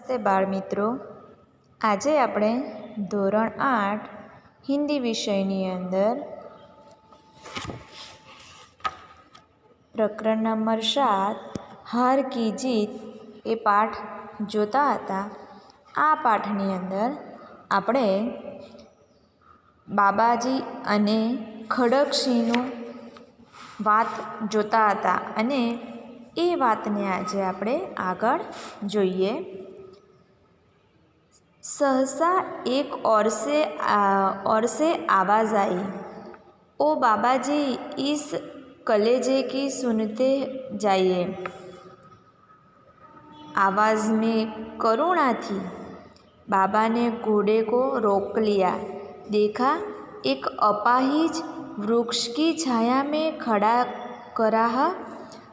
નમસ્તે બાળમિત્રો, આજે આપણે ધોરણ 8 હિન્દી વિષયની અંદર પ્રકરણ નંબર 7 હાર કી જીત એ પાઠ જોતા હતા। આ પાઠની અંદર આપણે બાબાજી અને ખડકસિંહનું વાત જોતા હતા અને એ વાતને આજે આપણે આગળ જોઈએ। सहसा एक और से आवाज़ आई, ओ बाबा जी इस कलेजे की सुनते जाइए। आवाज़ में करुणा थी। बाबा ने घोड़े को रोक लिया। देखा एक अपाहिज वृक्ष की छाया में खड़ा करा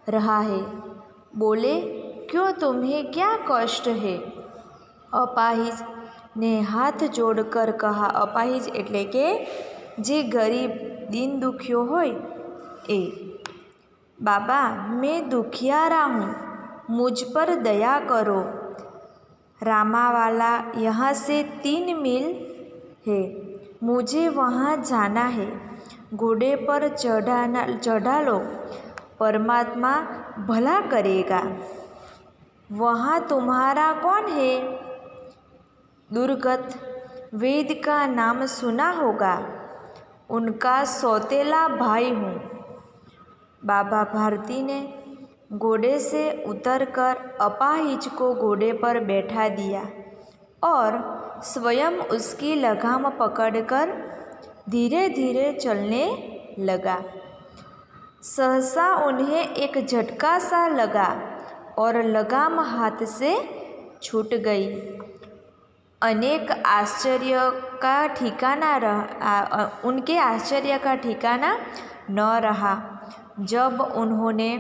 रहा है। बोले, क्यों, तुम्हें क्या कष्ट है? अपाहिज ने हाथ जोड़कर कहा। अपाहिज एटले के जे गरीब दीन दुखियो होय ए। बाबा, मैं दुखियारा हूँ, मुझ पर दया करो। रामावाला यहाँ से 3 मील है, मुझे वहाँ जाना है। घोड़े पर चढ़ा लो, परमात्मा भला करेगा। वहाँ तुम्हारा कौन है? दुर्गत वेद का नाम सुना होगा, उनका सौतेला भाई हूँ। बाबा भारती ने घोड़े से उतरकर अपाहिज को घोड़े पर बैठा दिया और स्वयं उसकी लगाम पकड़कर धीरे धीरे चलने लगा। सहसा उन्हें एक झटका सा लगा और लगाम हाथ से छूट गई। उनके आश्चर्य का ठिकाना न रहा जब उन्होंने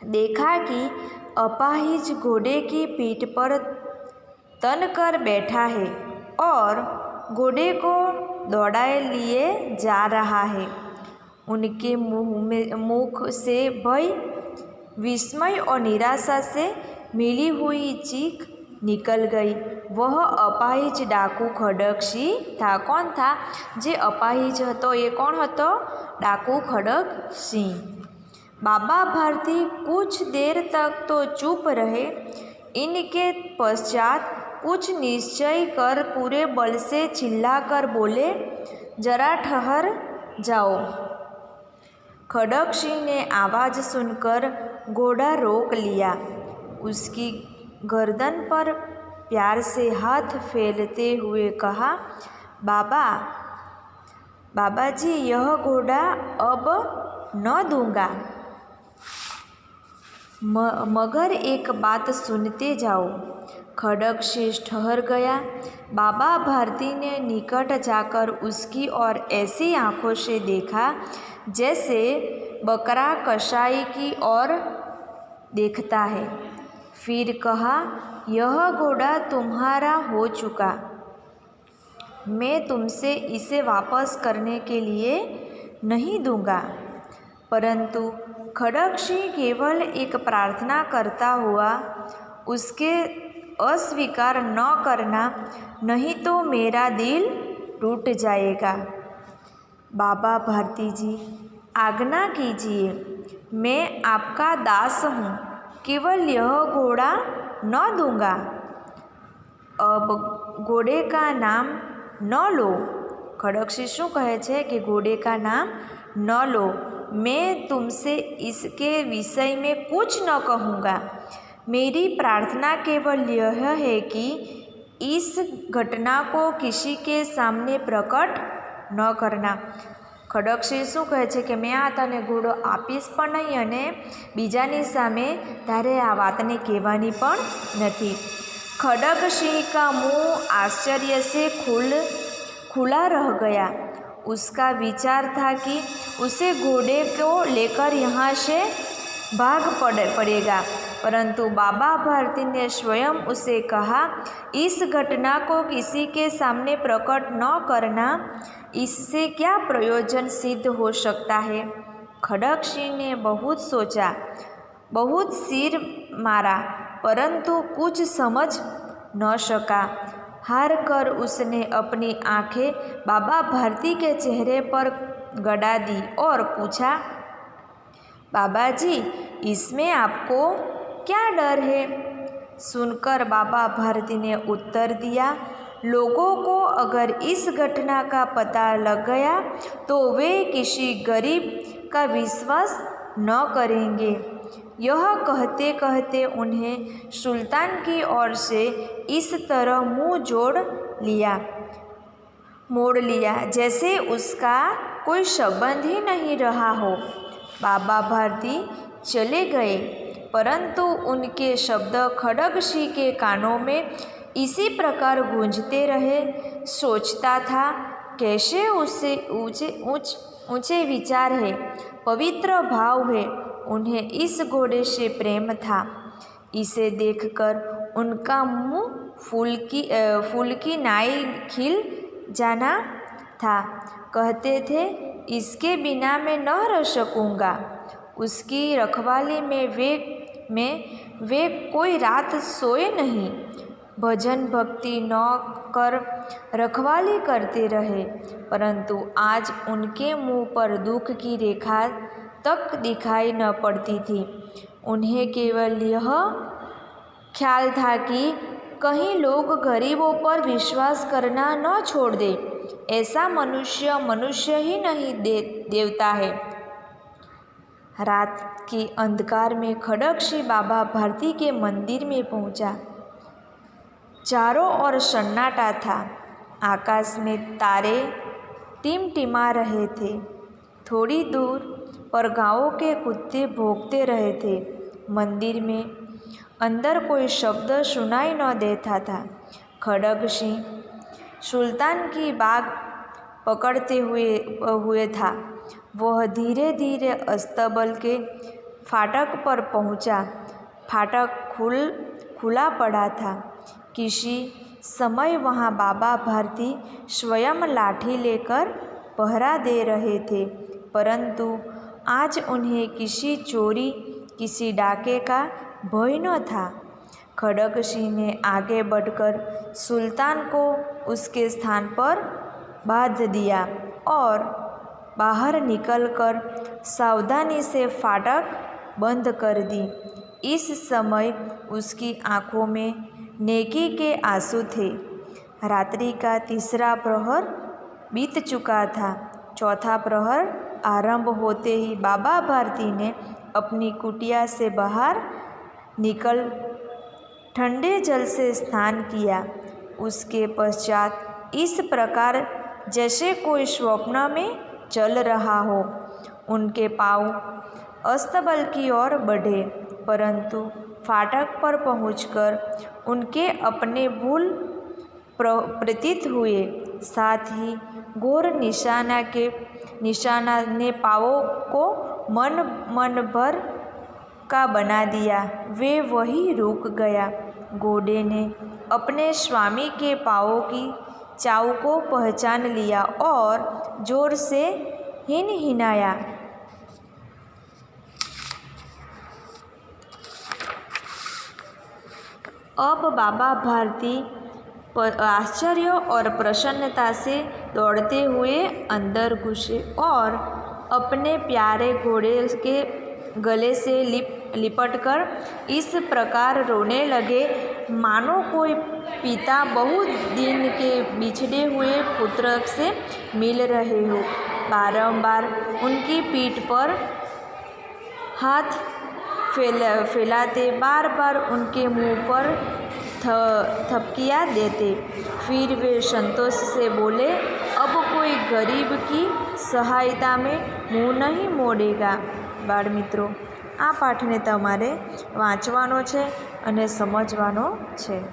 देखा कि अपाहिज घोड़े की पीठ पर तन कर बैठा है और घोड़े को दौड़ाए लिए जा रहा है। उनके मुख से भय, विस्मय और निराशा से मिली हुई चीख निकल गई। वह अपाहिज डाकू खड़कसिंह था। कौन था? जे अपाहिज हतो ये कौन हतो? डाकू खड़कसिंह। बाबा भारती कुछ देर तक तो चुप रहे। इनके पश्चात कुछ निश्चय कर पूरे बल से चिल्लाकर बोले, जरा ठहर जाओ। खड़कसिंह ने आवाज़ सुनकर घोड़ा रोक लिया। उसकी गर्दन पर प्यार से हाथ फेरते हुए कहा, बाबा जी, यह घोड़ा अब न दूंगा, मगर एक बात सुनते जाओ। खड़कसिंह ठहर गया। बाबा भारती ने निकट जाकर उसकी ओर ऐसी आंखों से देखा जैसे बकरा कसाई की ओर देखता है। फिर कहा, यह घोड़ा तुम्हारा हो चुका। मैं तुमसे इसे वापस करने के लिए नहीं दूंगा। परंतु खड़कसिंह केवल एक प्रार्थना करता हुआ, उसके अस्वीकार न करना, नहीं तो मेरा दिल टूट जाएगा। बाबा भारती जी, आज्ञा कीजिए, मैं आपका दास हूँ, केवल यह घोड़ा न दूंगा। अब घोड़े का नाम न लो। खड़कसिंह शू कहे छे कि घोड़े का नाम न लो। मैं तुमसे इसके विषय में कुछ न कहूँगा। मेरी प्रार्थना केवल यह है कि इस घटना को किसी के सामने प्रकट न करना। खड़कसिंह शू कहे छे कि मैं आ तने घोड़ो आपीश पण नहीं अने बीजानी सामे तारे आ वातने कहेवानी पण नथी। खड़कसिंह का मुंह आश्चर्य से खुला रह गया। उसका विचार था कि उसे घोड़े को लेकर यहाँ से भाग पड़ेगा, परंतु बाबा भारती ने स्वयं उसे कहा, इस घटना को किसी के सामने प्रकट न करना, इससे क्या प्रयोजन सिद्ध हो सकता है। खड़कसिंह ने बहुत सोचा, बहुत सिर मारा, परंतु कुछ समझ न सका। हार कर उसने अपनी आंखें बाबा भारती के चेहरे पर गड़ा दी और पूछा, बाबा जी, इसमें आपको क्या डर है? सुनकर बाबा भारती ने उत्तर दिया, लोगों को अगर इस घटना का पता लग गया तो वे किसी गरीब का विश्वास न करेंगे। यह कहते कहते उन्हें सुल्तान की ओर से इस तरह मुंह मोड़ लिया जैसे उसका कोई संबंध ही नहीं रहा हो। बाबा भारती चले गए, परंतु उनके शब्द खड्ग सिंह के कानों में इसी प्रकार गूंजते रहे। सोचता था, कैसे उससे ऊंचे विचार है, पवित्र भाव है। उन्हें इस घोड़े से प्रेम था। इसे देखकर उनका मुंह फूल की नाई खिल जाना था। कहते थे, इसके बिना मैं न रह सकूँगा। उसकी रखवाली में वे कोई रात सोए नहीं। भजन भक्ति न कर रखवाली करते रहे, परंतु आज उनके मुंह पर दुख की रेखा तक दिखाई न पड़ती थी। उन्हें केवल यह ख्याल था कि कहीं लोग गरीबों पर विश्वास करना न छोड़ दे। ऐसा मनुष्य ही नहीं देवता है। रात के अंधकार में खड्ग सिंह बाबा भारती के मंदिर में पहुंचा। चारों ओर सन्नाटा था। आकाश में तारे टिमटिमा रहे थे। थोड़ी दूर पर गांवों के कुत्ते भौंकते रहे थे। मंदिर में अंदर कोई शब्द सुनाई न देता था। खड्ग सिंह सुल्तान की बाग पकड़ते हुए था। वह धीरे धीरे अस्तबल के फाटक पर पहुंचा। फाटक खुला पड़ा था। किसी समय वहां बाबा भारती स्वयं लाठी लेकर पहरा दे रहे थे, परंतु आज उन्हें किसी चोरी, किसी डाके का भय न था। खड्ग सिंह ने आगे बढ़कर सुल्तान को उसके स्थान पर बांध दिया और बाहर निकलकर सावधानी से फाटक बंद कर दी। इस समय उसकी आंखों में नेकी के आंसू थे। रात्रि का तीसरा प्रहर बीत चुका था। चौथा प्रहर आरंभ होते ही बाबा भारती ने अपनी कुटिया से बाहर निकल ठंडे जल से स्नान किया। उसके पश्चात इस प्रकार जैसे कोई स्वप्न में चल रहा हो, उनके पांव अस्तबल की ओर बढ़े, परंतु फाटक पर पहुंचकर उनके अपने भूल प्रतीत हुए। साथ ही घोर निशाना ने पांवों को मन भर का बना दिया। वे वहीं रुक गया। घोड़े ने अपने स्वामी के पांवों की चाल को पहचान लिया और जोर से हिनहिनाया। अब बाबा भारती आश्चर्य और प्रसन्नता से दौड़ते हुए अंदर घुसे और अपने प्यारे घोड़े के गले से लिपटकर इस प्रकार रोने लगे, मानो कोई पिता बहुत दिन के बिछड़े हुए पुत्र से मिल रहे हो। बारंबार उनकी पीठ पर हाथ फैलाते, बार बार उनके मुंह पर थपकियां देते। फिर वे संतोष से बोले, अब कोई गरीब की सहायता में मुंह नहीं मोड़ेगा। बाળ મિત્રો, આ પાઠને તમારે વાંચવાનો છે અને સમજવાનો છે।